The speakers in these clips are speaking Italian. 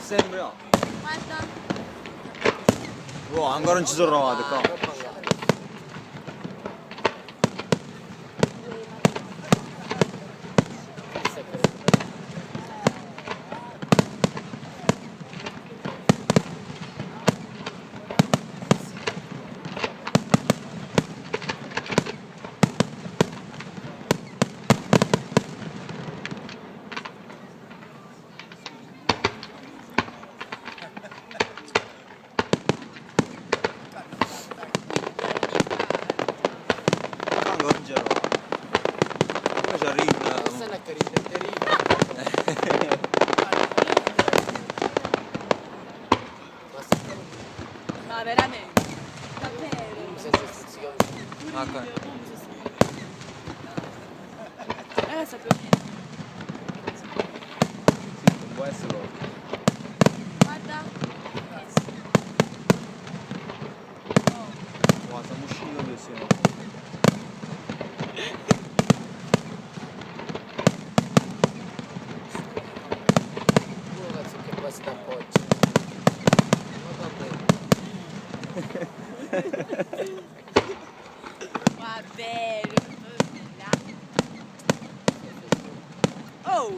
sempre no. Guarda. Oh, ancora non ci sono trovato qua. Ma veramente? Davvero? Sapevo che... Non può essere. Guarda. Wow, stiamo uscendo adesso. Cazzo che passa da appoggi. Va bene. Oh!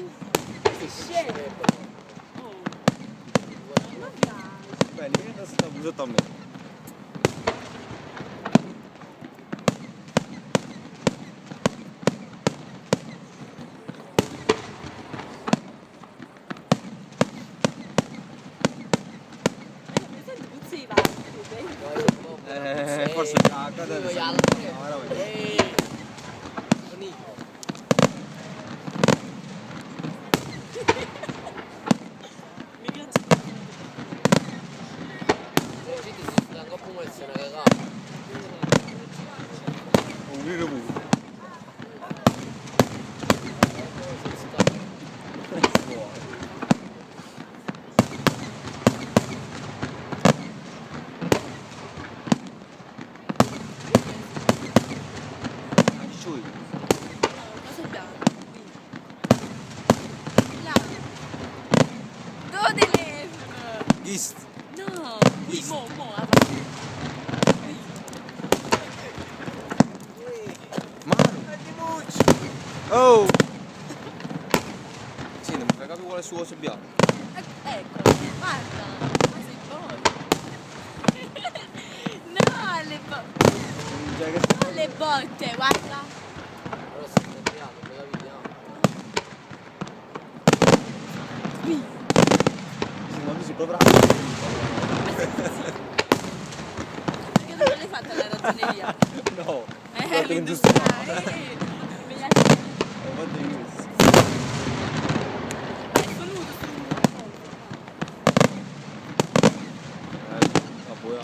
Che scemo! Oh! Non piace! Bene, io sta sotto a me. Forse la casa del Cosa abbiamo? Là! Dove telefono? East. No! Qui, mo, Oh! Sì, non mi fai capire quale suo abbiamo. Ecco, guarda! Ma sei buono! No, le botte! Non le botte, guarda! Però si è creato, poi la vediamo. Qui! Sì, ma lui si proverà. Perché non l'hai fatta la ragioneria? No! L'industriale! Guarda io. È venuto su Ma poi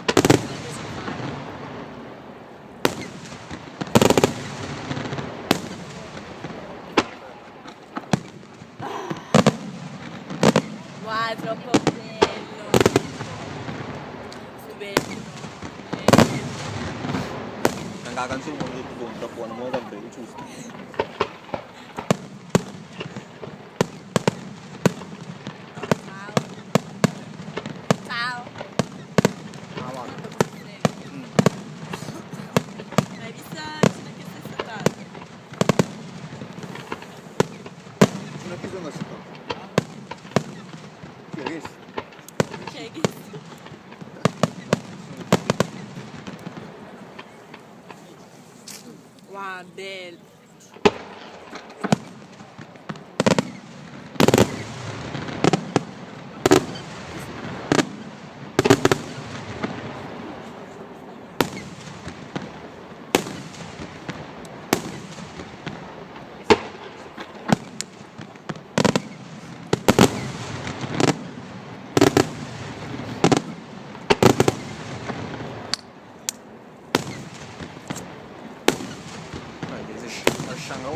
Wow, troppo bello! Stupendo! anche la canzone quando ho detto conta buona, ma davvero, giusto? Ciao! Ah, guarda. Hai visto che sei stato? Sono qui sono stato. Chi è questo? Che hai wow, bello! Lasciamo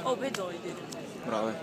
Oh, pedoide. Bravo.